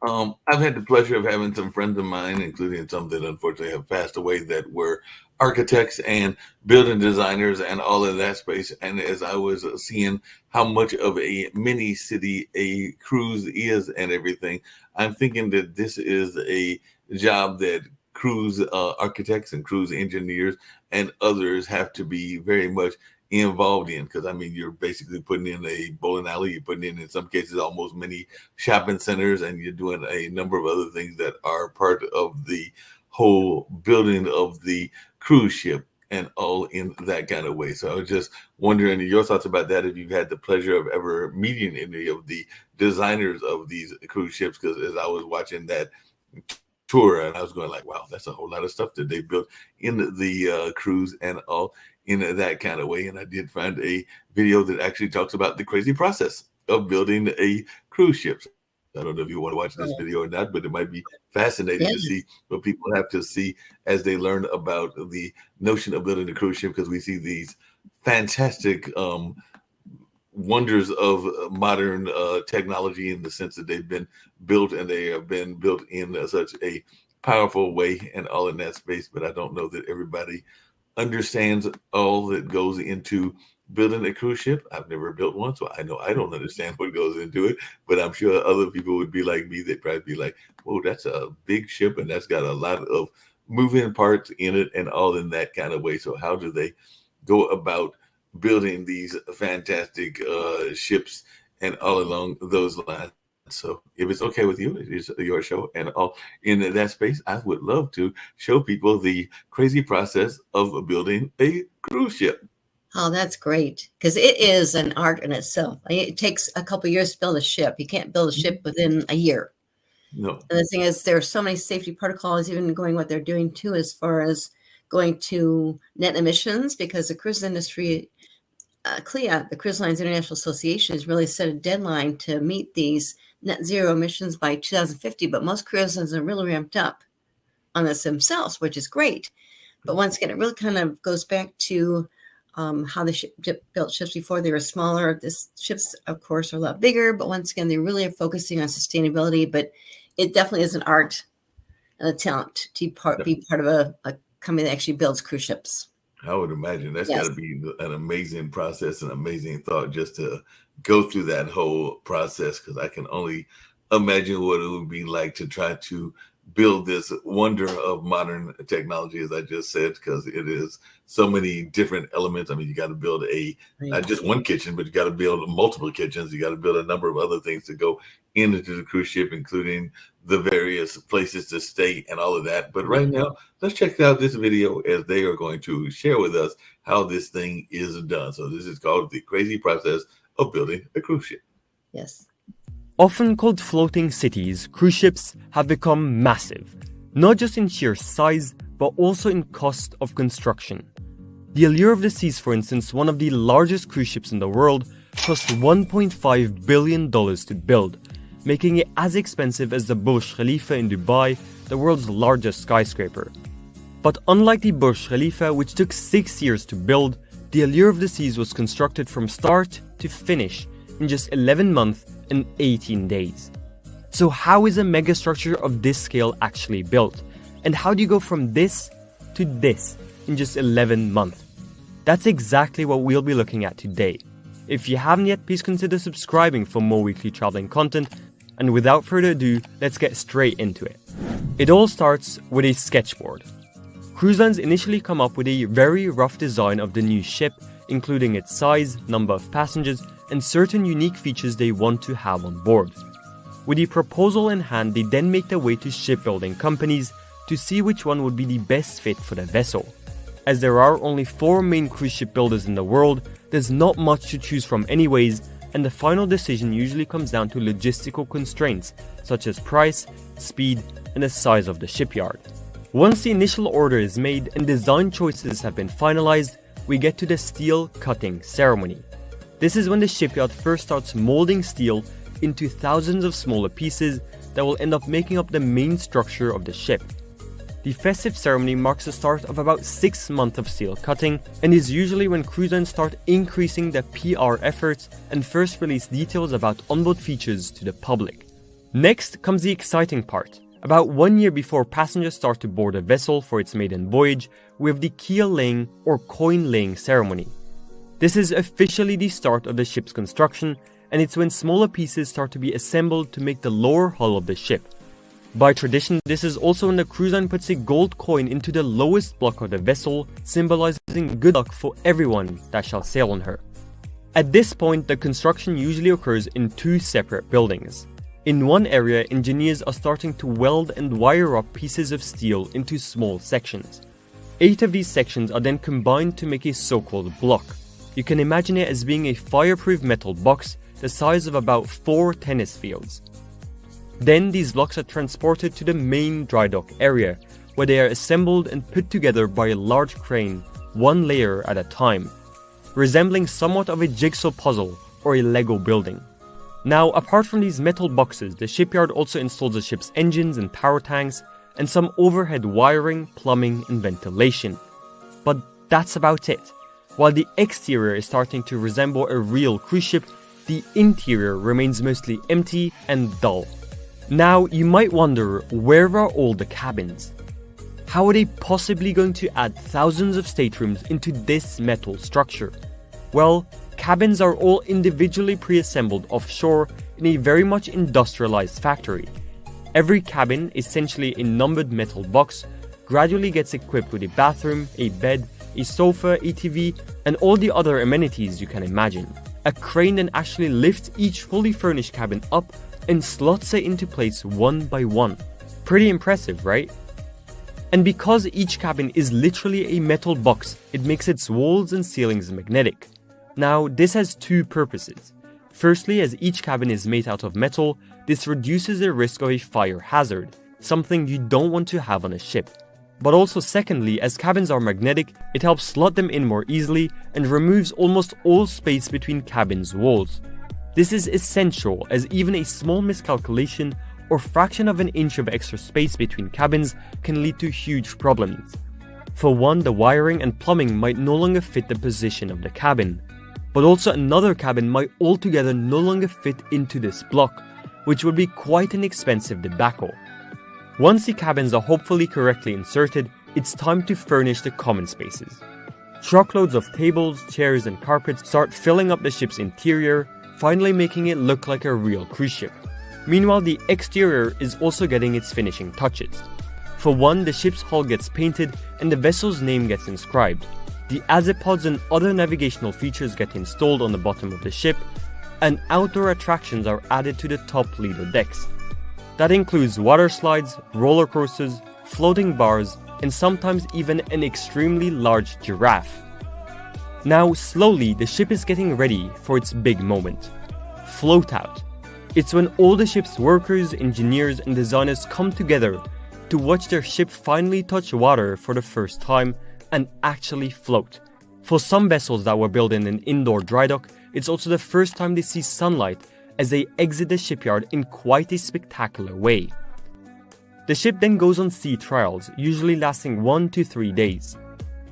Speaker 2: I've had the pleasure of having some friends of mine, including some that unfortunately have passed away, that were architects and building designers and all of that space. And as I was seeing how much of a mini city a cruise is and everything, I'm thinking that this is a job that cruise architects and cruise engineers and others have to be very much involved in, because I mean, you're basically putting in a bowling alley, you're putting in some cases almost many shopping centers, and you're doing a number of other things that are part of the whole building of the cruise ship and all in that kind of way. So I was just wondering your thoughts about that, if you've had the pleasure of ever meeting any of the designers of these cruise ships, because as I was watching that tour, and I was going like, wow, that's a whole lot of stuff that they built in the cruise and all in that kind of way. And I did find a video that actually talks about the crazy process of building a cruise ship. I don't know if you want to watch this video or not, but it might be fascinating to see what people have to see as they learn about the notion of building a cruise ship, because we see these fantastic wonders of modern technology in the sense that they've been built, and they have been built in such a powerful way and all in that space. But I don't know that everybody understands all that goes into building a cruise ship. I've never built one, so I know I don't understand what goes into it, but I'm sure other people would be like me. They'd probably be like, whoa, that's a big ship and that's got a lot of moving parts in it and all in that kind of way. So how do they go about building these fantastic ships and all along those lines? So if it's okay with you, it's your show and all in that space, I would love to show people the crazy process of building a cruise ship.
Speaker 1: Oh, that's great, because it is an art in itself. It takes a couple of years to build a ship. You can't build a ship within a year.
Speaker 2: No.
Speaker 1: And the thing is, there are so many safety protocols, even going what they're doing too, as far as going to net emissions, because the cruise industry, CLIA, the Cruise Lines International Association, has really set a deadline to meet these net zero emissions by 2050. But most cruise lines are really ramped up on this themselves, which is great. But once again, it really kind of goes back to how they built ships before. They were smaller. This ships, of course, are a lot bigger, but once again, they really are focusing on sustainability. But it definitely is an art and a talent to be part of a company that actually builds cruise ships.
Speaker 2: I would imagine that's got to be an amazing process, an amazing thought, just to go through that whole process, because I can only imagine what it would be like to try to build this wonder of modern technology, as I just said, because it is so many different elements. I mean, you got to build not just one kitchen, but you got to build multiple kitchens. You got to build a number of other things to go into the cruise ship, including the various places to stay and all of that. But right now, let's check out this video as they are going to share with us how this thing is done. So this is called the crazy process of building a cruise ship.
Speaker 1: Yes.
Speaker 4: Often called floating cities, cruise ships have become massive, not just in sheer size, but also in cost of construction. The Allure of the Seas, for instance, one of the largest cruise ships in the world, cost $1.5 billion to build, making it as expensive as the Burj Khalifa in Dubai, the world's largest skyscraper. But unlike the Burj Khalifa, which took 6 years to build, the Allure of the Seas was constructed from start to finish in just 11 months and 18 days. So how is a megastructure of this scale actually built? And how do you go from this to this in just 11 months? That's exactly what we'll be looking at today. If you haven't yet, please consider subscribing for more weekly traveling content. And without further ado, let's get straight into it. It all starts with a sketchboard. Cruise lines initially come up with a very rough design of the new ship, including its size, number of passengers, and certain unique features they want to have on board. With the proposal in hand, they then make their way to shipbuilding companies to see which one would be the best fit for the vessel. As there are only 4 main cruise ship builders in the world, there's not much to choose from anyways, and the final decision usually comes down to logistical constraints such as price, speed, and the size of the shipyard. Once the initial order is made and design choices have been finalized, we get to the steel cutting ceremony. This is when the shipyard first starts molding steel into thousands of smaller pieces that will end up making up the main structure of the ship. The festive ceremony marks the start of about 6 months of steel cutting and is usually when cruise lines start increasing their PR efforts and first release details about onboard features to the public. Next comes the exciting part. About 1 year before passengers start to board a vessel for its maiden voyage, we have the keel laying or coin laying ceremony. This is officially the start of the ship's construction, and it's when smaller pieces start to be assembled to make the lower hull of the ship. By tradition, this is also when the cruise line puts a gold coin into the lowest block of the vessel, symbolizing good luck for everyone that shall sail on her. At this point, the construction usually occurs in 2 separate buildings. In one area, engineers are starting to weld and wire up pieces of steel into small sections. 8 of these sections are then combined to make a so-called block. You can imagine it as being a fireproof metal box the size of about 4 tennis fields. Then these blocks are transported to the main dry dock area, where they are assembled and put together by a large crane, 1 layer at a time, resembling somewhat of a jigsaw puzzle or a Lego building. Now, apart from these metal boxes, the shipyard also installs the ship's engines and power tanks, and some overhead wiring, plumbing, and ventilation. But that's about it. While the exterior is starting to resemble a real cruise ship, the interior remains mostly empty and dull. Now, you might wonder, where are all the cabins? How are they possibly going to add thousands of staterooms into this metal structure? Well, cabins are all individually pre-assembled offshore in a very much industrialized factory. Every cabin, essentially a numbered metal box, gradually gets equipped with a bathroom, a bed, a sofa, a TV, and all the other amenities you can imagine. A crane then actually lifts each fully furnished cabin up and slots it into place one by one. Pretty impressive, right? And because each cabin is literally a metal box, it makes its walls and ceilings magnetic. Now, this has 2 purposes. Firstly, as each cabin is made out of metal, this reduces the risk of a fire hazard, something you don't want to have on a ship. But also secondly, as cabins are magnetic, it helps slot them in more easily and removes almost all space between cabins' walls. This is essential, as even a small miscalculation or fraction of an inch of extra space between cabins can lead to huge problems. For one, the wiring and plumbing might no longer fit the position of the cabin, but also another cabin might altogether no longer fit into this block, which would be quite an expensive debacle. Once the cabins are hopefully correctly inserted, it's time to furnish the common spaces. Truckloads of tables, chairs, and carpets start filling up the ship's interior, finally making it look like a real cruise ship. Meanwhile, the exterior is also getting its finishing touches. For one, the ship's hull gets painted and the vessel's name gets inscribed. The azipods and other navigational features get installed on the bottom of the ship, and outdoor attractions are added to the top leader decks. That includes water slides, roller coasters, floating bars, and sometimes even an extremely large giraffe. Now, slowly, the ship is getting ready for its big moment. Float out. It's when all the ship's workers, engineers, and designers come together to watch their ship finally touch water for the first time and actually float. For some vessels that were built in an indoor dry dock, it's also the first time they see sunlight as they exit the shipyard in quite a spectacular way. The ship then goes on sea trials, usually lasting 1 to 3 days.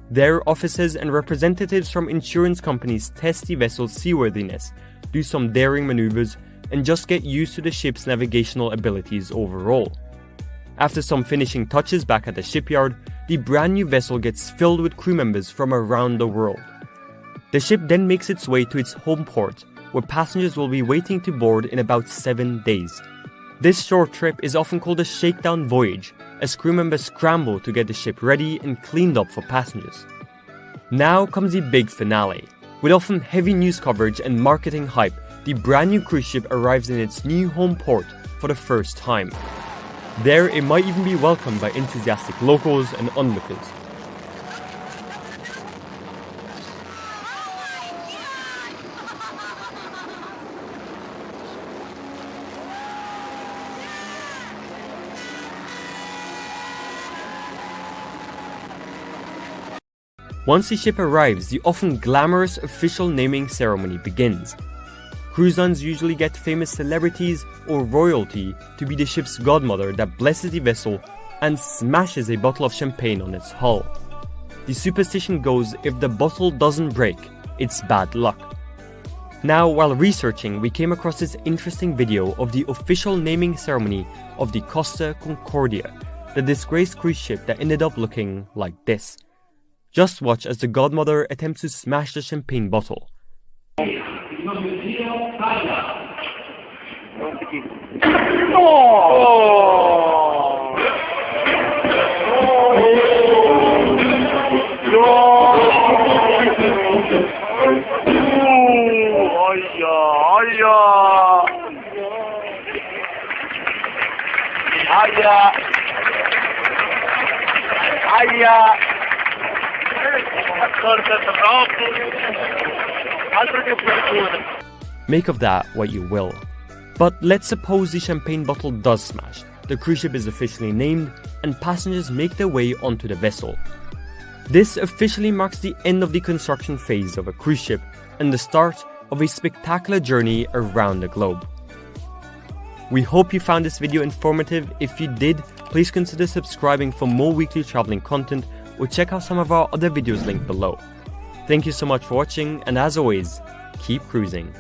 Speaker 4: There, officers and representatives from insurance companies test the vessel's seaworthiness, do some daring maneuvers, and just get used to the ship's navigational abilities overall. After some finishing touches back at the shipyard, the brand new vessel gets filled with crew members from around the world. The ship then makes its way to its home port, where passengers will be waiting to board in about 7 days. This short trip is often called a shakedown voyage, as crew members scramble to get the ship ready and cleaned up for passengers. Now comes the big finale. With often heavy news coverage and marketing hype, the brand new cruise ship arrives in its new home port for the first time. There, it might even be welcomed by enthusiastic locals and onlookers. Once the ship arrives, the often glamorous official naming ceremony begins. Cruise lines usually get famous celebrities or royalty to be the ship's godmother that blesses the vessel and smashes a bottle of champagne on its hull. The superstition goes if the bottle doesn't break, it's bad luck. Now, while researching, we came across this interesting video of the official naming ceremony of the Costa Concordia, the disgraced cruise ship that ended up looking like this. Just watch as the godmother attempts to smash the champagne bottle. Make of that what you will. But let's suppose the champagne bottle does smash, the cruise ship is officially named, and passengers make their way onto the vessel. This officially marks the end of the construction phase of a cruise ship and the start of a spectacular journey around the globe. We hope you found this video informative. If you did, please consider subscribing for more weekly traveling content or check out some of our other videos linked below. Thank you so much for watching, and as always, keep cruising.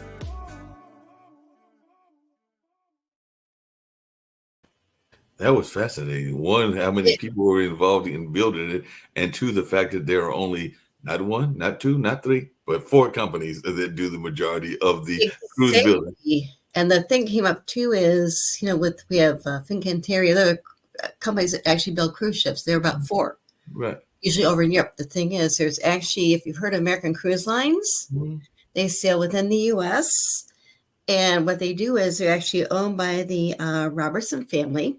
Speaker 2: That was fascinating. One, how many people were involved in building it, and two, the fact that there are only not one, not two, not three, but 4 companies that do the majority of the cruise building.
Speaker 1: And the thing came up too is, we have Fincantieri, other companies that actually build cruise ships. There are about 4.
Speaker 2: Right.
Speaker 1: Usually over in Europe. The thing is, there's actually, if you've heard of American Cruise Lines, they sail within the U.S. And what they do is they're actually owned by the Robertson family.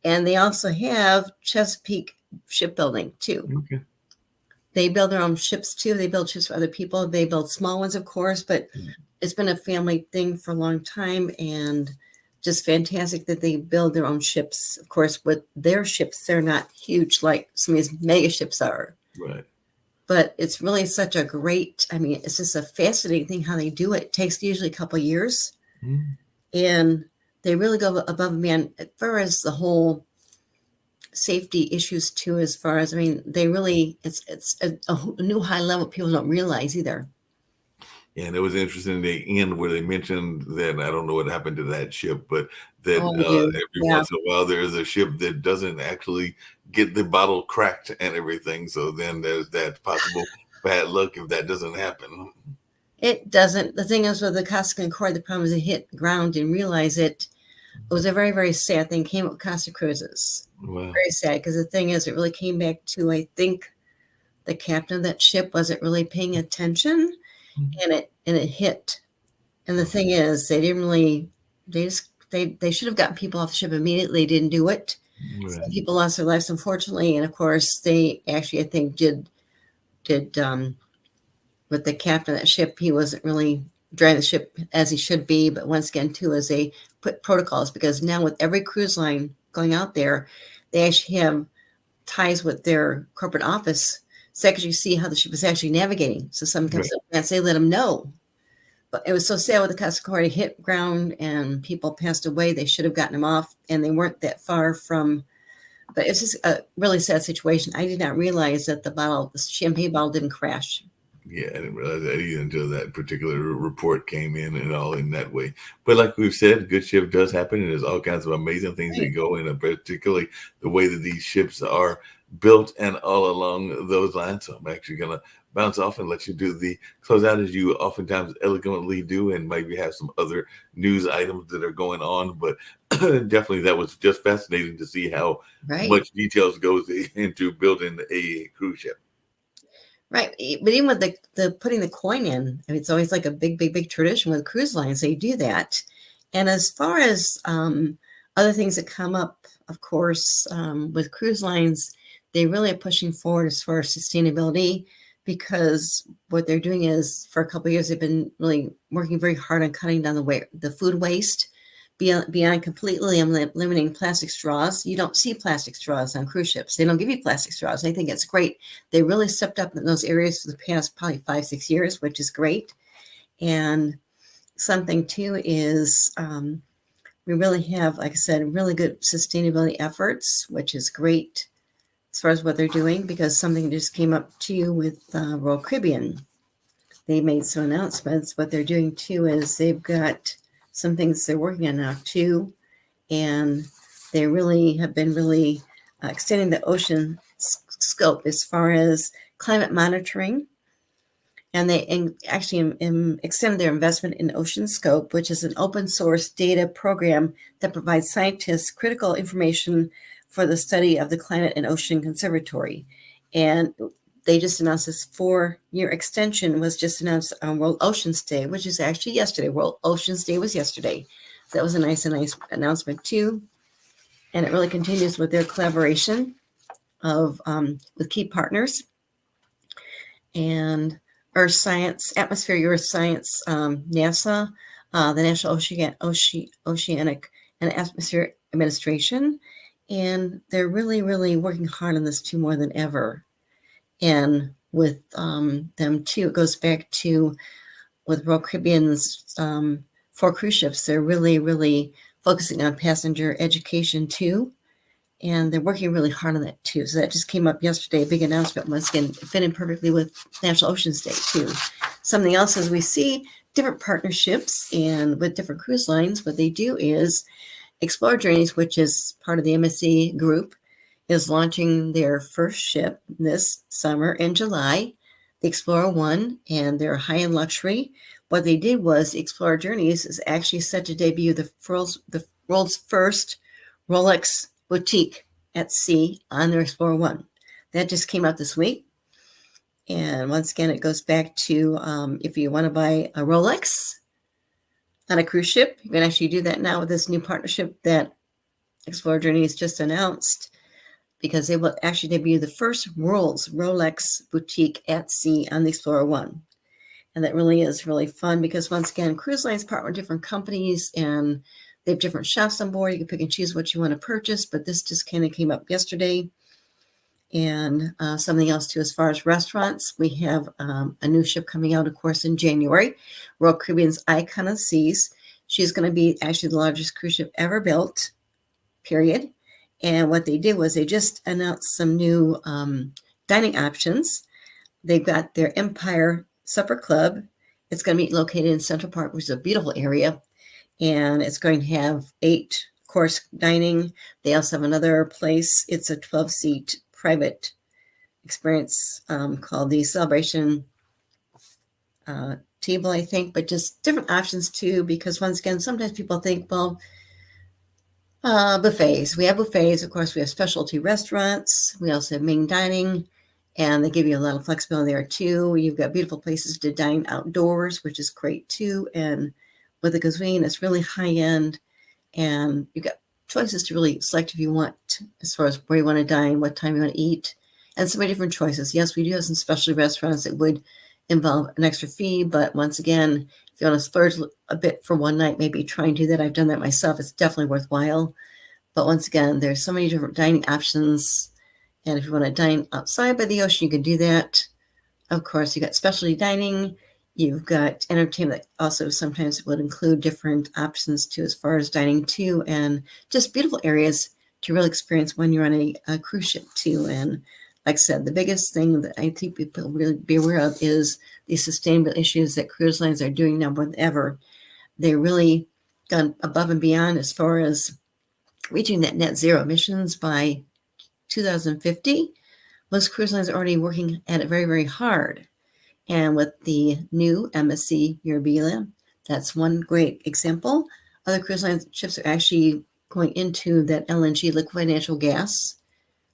Speaker 1: And they also have Chesapeake Shipbuilding too.
Speaker 2: Okay.
Speaker 1: They build their own ships too. They build ships for other people. They build small ones, of course, but it's been a family thing for a long time, and just fantastic that they build their own ships. Of course, with their ships, they're not huge like some of these mega ships are.
Speaker 2: Right.
Speaker 1: But it's really such a great, it's just a fascinating thing how they do it. It takes usually a couple of years. And they really go above and beyond as far as the whole safety issues too, as far as, they really, it's a new high level people don't realize either.
Speaker 2: And it was interesting in the end where they mentioned that, I don't know what happened to that ship, but that every once in a while there is a ship that doesn't actually get the bottle cracked and everything. So then there's that possible bad luck if that doesn't happen.
Speaker 1: It doesn't. The thing is with the Costa Concordia, the problem is it hit ground and realized it. It was a very, very sad thing. Came up with Costa Cruises.
Speaker 2: Wow.
Speaker 1: Very sad, because the thing is, it really came back to, I think, the captain of that ship wasn't really paying attention, and it hit. And the thing is, they didn't really. They should have gotten people off the ship immediately. They didn't do it. Right. Some people lost their lives, unfortunately, and of course, they actually, I think, did with the captain of that ship. He wasn't really driving the ship as he should be. But once again, too, as they put protocols, because now with every cruise line going out there, they actually have ties with their corporate office, so that you see how the ship is actually navigating. So some comes up and they let them know. But it was so sad with the Costa Concordia hit ground and people passed away. They should have gotten them off, and they weren't that far from. But it's just a really sad situation. I did not realize that the champagne bottle didn't crash.
Speaker 2: Yeah, I didn't realize that either until that particular report came in and all in that way. But like we've said, good ship does happen, and there's all kinds of amazing things that go in, particularly the way that these ships are built and all along those lines. So I'm actually going to bounce off and let you do the closeout as you oftentimes elegantly do, and maybe have some other news items that are going on. But definitely that was just fascinating to see how much details goes into building a cruise ship.
Speaker 1: Right. But even with the putting the coin in, it's always like a big tradition with cruise lines. They do that. And as far as other things that come up, of course, with cruise lines, they really are pushing forward as far as sustainability, because what they're doing is, for a couple of years, they've been really working very hard on cutting down the food waste, beyond completely eliminating plastic straws. You don't see plastic straws on cruise ships. They don't give you plastic straws. I think it's great. They really stepped up in those areas for the past probably 5-6 years, which is great. And something too is we really have, like I said, really good sustainability efforts, which is great as far as what they're doing, because something just came up too with Royal Caribbean. They made some announcements. What they're doing too is they've got some things they're working on now too, and they really have been really extending the ocean scope as far as climate monitoring. And they actually extended their investment in Ocean Scope, which is an open source data program that provides scientists critical information for the study of the climate and ocean conservatory. And they just announced this 4-year extension was just announced on World Oceans Day, which is actually yesterday. World Oceans Day was yesterday. So that was a nice announcement too. And it really continues with their collaboration of with key partners and Earth Science, Atmospheric Earth Science, NASA, the National Oceanic and Atmospheric Administration. And they're really, really working hard on this too, more than ever. And with them too, it goes back to with Royal Caribbean's 4 cruise ships. They're really, really focusing on passenger education too. And they're working really hard on that too. So that just came up yesterday, a big announcement. Once again, it fit in perfectly with National Oceans Day too. Something else is we see different partnerships and with different cruise lines, what they do is Explorer Journeys, which is part of the MSC group, is launching their first ship this summer in July, the Explorer One, and they're high-end luxury. What they did was Explorer Journeys is actually set to debut the world's first Rolex boutique at sea on their Explorer One. That just came out this week. And once again, it goes back to if you want to buy a Rolex on a cruise ship, you can actually do that now with this new partnership that Explorer Journeys just announced, because they will actually debut the first world's Rolex boutique at sea on the Explorer One. And that really is really fun because, once again, cruise lines partner with different companies and they have different shops on board. You can pick and choose what you want to purchase, but this just kind of came up yesterday. And something else too, as far as restaurants, we have a new ship coming out, of course, in January. Royal Caribbean's Icon of Seas. She's going to be actually the largest cruise ship ever built, period. And what they did was they just announced some new dining options. They've got their Empire Supper Club. It's going to be located in Central Park, which is a beautiful area. And it's going to have 8-course dining. They also have another place. It's a 12-seat private experience called the Celebration Table, I think, but just different options too, because once again, sometimes people think, well, buffets. We have buffets. Of course, we have specialty restaurants. We also have main dining, and they give you a lot of flexibility there too. You've got beautiful places to dine outdoors, which is great too. And with the cuisine, it's really high end, and you've got choices to really select if you want, as far as where you want to dine, what time you want to eat, and so many different choices. Yes, we do have some specialty restaurants that would involve an extra fee, but once again, if you want to splurge a bit for one night, maybe try and do that. I've done that myself. It's definitely worthwhile. But once again, there's so many different dining options. And if you want to dine outside by the ocean, you can do that. Of course, you got specialty dining. You've got entertainment that also sometimes would include different options too, as far as dining too, and just beautiful areas to really experience when you're on a cruise ship too. And like I said, the biggest thing that I think people really be aware of is the sustainable issues that cruise lines are doing now more than ever. They really gone above and beyond as far as reaching that net zero emissions by 2050. Most cruise lines are already working at it very, very hard. And with the new MSC Eurobila, that's one great example. Other cruise line ships are actually going into that LNG, liquefied natural gas,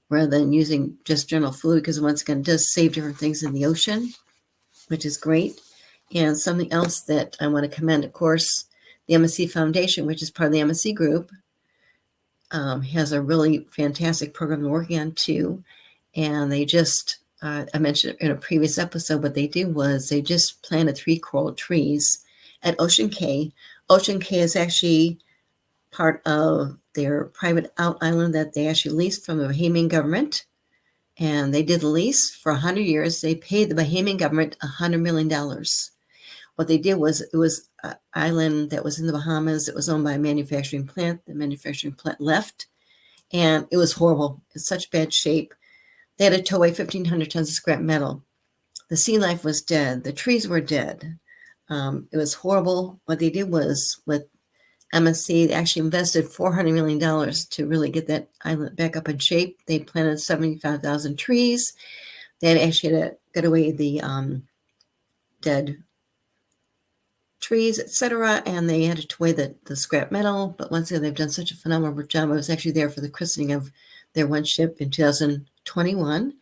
Speaker 1: rather than using just general fluid, because once again, it does save different things in the ocean, which is great. And something else that I want to commend, of course, the MSC Foundation, which is part of the MSC group, has a really fantastic program they're working on too. And they just, I mentioned in a previous episode, what they did was they just planted 3 coral trees at Ocean Cay. Ocean Cay is actually part of their private out island that they actually leased from the Bahamian government. And they did the lease for 100 years. They paid the Bahamian government $100 million. What they did was, it was an island that was in the Bahamas. It was owned by a manufacturing plant. The manufacturing plant left, and it was horrible. In such bad shape. They had to tow away 1,500 tons of scrap metal. The sea life was dead. The trees were dead. It was horrible. What they did was, with MSC, they actually invested $400 million to really get that island back up in shape. They planted 75,000 trees. They actually had to get away the dead trees, etc., and they had to tow away the scrap metal. But once again, they've done such a phenomenal job. I was actually there for the christening of their one ship in 2021.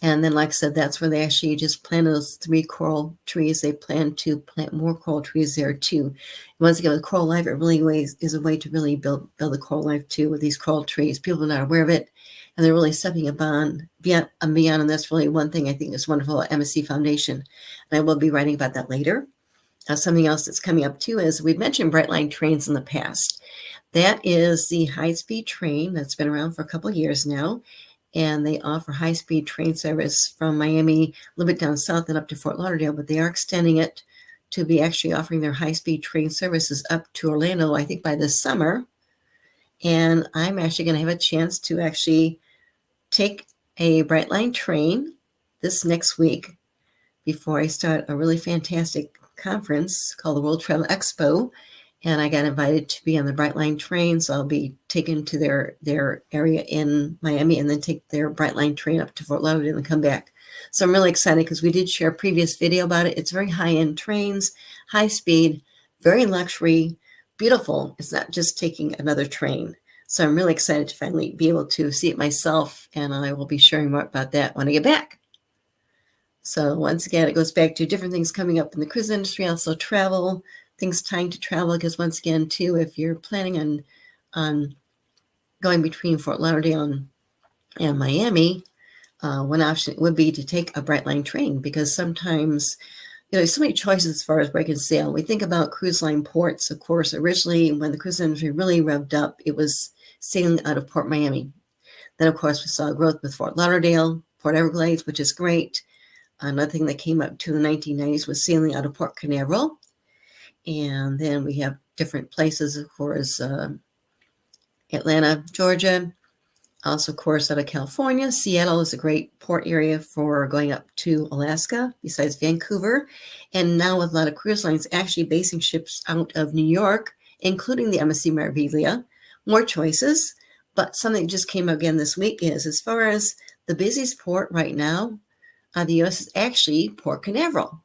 Speaker 1: And then, like I said, that's where they actually just planted those 3 coral trees. They plan to plant more coral trees there too. And once again, with coral life, it really is a way to really build the coral life too with these coral trees. People are not aware of it, and they're really stepping beyond. And that's really one thing I think is wonderful at MSC Foundation. And I will be writing about that later. Something else that's coming up too is, we've mentioned Brightline trains in the past. That is the high-speed train that's been around for a couple of years now. And they offer high-speed train service from Miami, a little bit down south and up to Fort Lauderdale, but they are extending it to be actually offering their high-speed train services up to Orlando, I think by this summer. And I'm actually going to have a chance to actually take a Brightline train this next week before I start a really fantastic conference called the World Travel Expo. And I got invited to be on the Brightline train, so I'll be taken to their area in Miami and then take their Brightline train up to Fort Lauderdale and come back. So I'm really excited because we did share a previous video about it. It's very high-end trains, high speed, very luxury, beautiful. It's not just taking another train. So I'm really excited to finally be able to see it myself, and I will be sharing more about that when I get back. So once again, it goes back to different things coming up in the cruise industry, also travel, things tying to travel, because once again, too, if you're planning on going between Fort Lauderdale and Miami, one option would be to take a Brightline train, because sometimes, there's so many choices as far as break and sail. We think about cruise line ports, of course. Originally, when the cruise industry really revved up, it was sailing out of Port Miami. Then, of course, we saw growth with Fort Lauderdale, Port Everglades, which is great. Another thing that came up to the 1990s was sailing out of Port Canaveral. And then we have different places, of course, Atlanta, Georgia, also, of course, out of California. Seattle is a great port area for going up to Alaska, besides Vancouver. And now with a lot of cruise lines actually basing ships out of New York, including the MSC Meraviglia, more choices. But something that just came up again this week is, as far as the busiest port right now, the U.S. is actually Port Canaveral.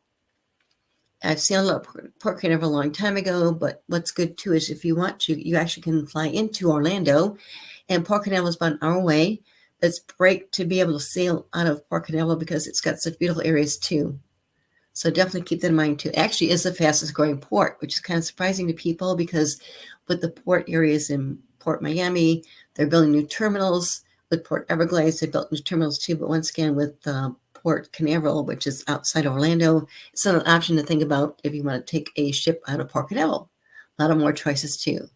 Speaker 1: I've seen a lot of Port Canaveral a long time ago, but what's good too is if you want to, you actually can fly into Orlando, and Port Canaveral is about an hour away. But it's great to be able to sail out of Port Canaveral because it's got such beautiful areas too. So definitely keep that in mind too. Actually, it's the fastest growing port, which is kind of surprising to people, because with the port areas in Port Miami, they're building new terminals. With Port Everglades, they built new terminals too. But once again, with Port Canaveral, which is outside Orlando, it's an option to think about if you want to take a ship out of Port Canaveral. A lot of more choices too.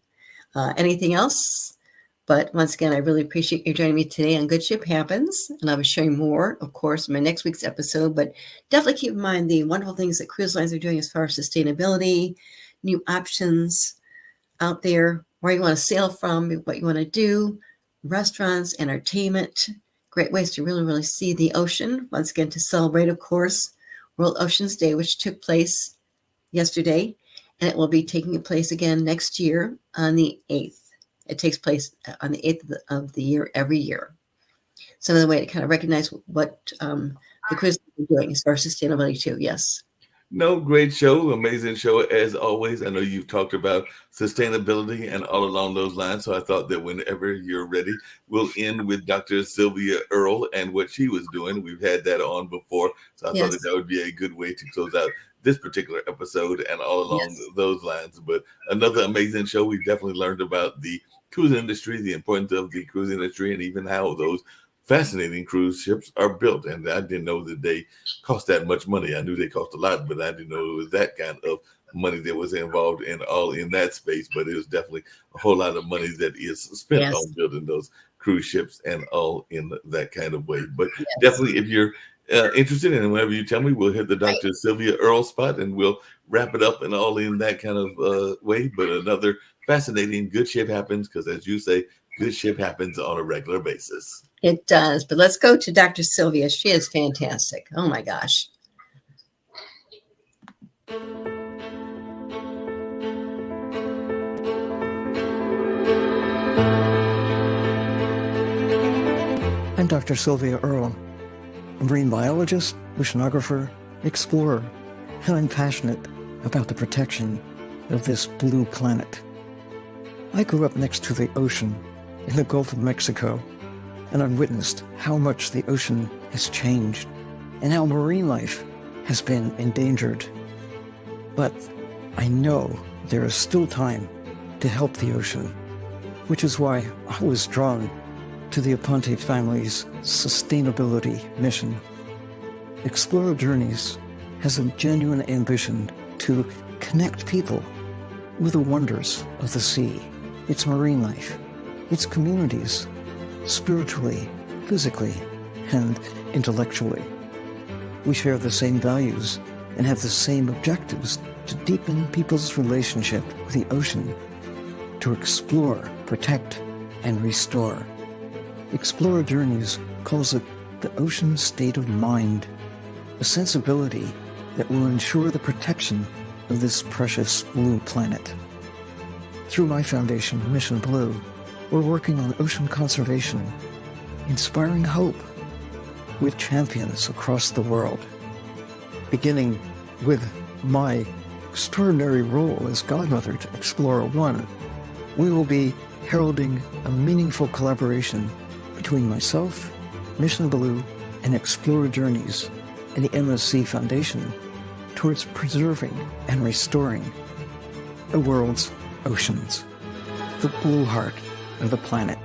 Speaker 1: Anything else? But once again, I really appreciate you joining me today on Good Ship Happens, and I'll be sharing more, of course, in my next week's episode. But definitely keep in mind the wonderful things that cruise lines are doing as far as sustainability, new options out there, where you want to sail from, what you want to do, restaurants, entertainment, great ways to really, really see the ocean. Once again, to celebrate, of course, World Oceans Day, which took place yesterday, and it will be taking place again next year on the 8th. It takes place on the 8th of the year every year. So another way to kind of recognize what the cruise is doing as far as sustainability too. Yes.
Speaker 2: No, great show, amazing show as always. I know you've talked about sustainability and all along those lines, so I thought that whenever you're ready, we'll end with Dr. Sylvia Earle and what she was doing. We've had that on before, so I thought that would be a good way to close out this particular episode and all along those lines. But another amazing show. We definitely learned about the cruise industry, the importance of the cruise industry, and even how those fascinating cruise ships are built. And I didn't know that they cost that much money. I knew they cost a lot, but I didn't know it was that kind of money that was involved in all in that space, but it was definitely a whole lot of money that is spent
Speaker 1: Yes.
Speaker 2: on building those cruise ships and all in that kind of way. But
Speaker 1: Yes.
Speaker 2: definitely, if you're interested in it, whenever you tell me, we'll hit the Dr. Sylvia Earle spot and we'll wrap it up and all in that kind of way. But another fascinating Good Ship Happens, because as you say, good ship happens on a regular basis.
Speaker 1: It does. But let's go to Dr. Sylvia. She is fantastic. Oh my gosh.
Speaker 5: I'm Dr. Sylvia Earle, a marine biologist, oceanographer, explorer, and I'm passionate about the protection of this blue planet. I grew up next to the ocean in the Gulf of Mexico, and I've witnessed how much the ocean has changed and how marine life has been endangered. But I know there is still time to help the ocean, which is why I was drawn to the Aponte family's sustainability mission. Explorer Journeys has a genuine ambition to connect people with the wonders of the sea, its marine life, its communities, spiritually, physically, and intellectually. We share the same values and have the same objectives to deepen people's relationship with the ocean, to explore, protect, and restore. Explorer Journeys calls it the ocean state of mind, a sensibility that will ensure the protection of this precious blue planet. Through my foundation, Mission Blue, we're working on ocean conservation, inspiring hope with champions across the world. Beginning with my extraordinary role as godmother to Explorer One, we will be heralding a meaningful collaboration between myself, Mission Blue, and Explorer Journeys and the MSC Foundation towards preserving and restoring the world's oceans, the blue heart of the planet.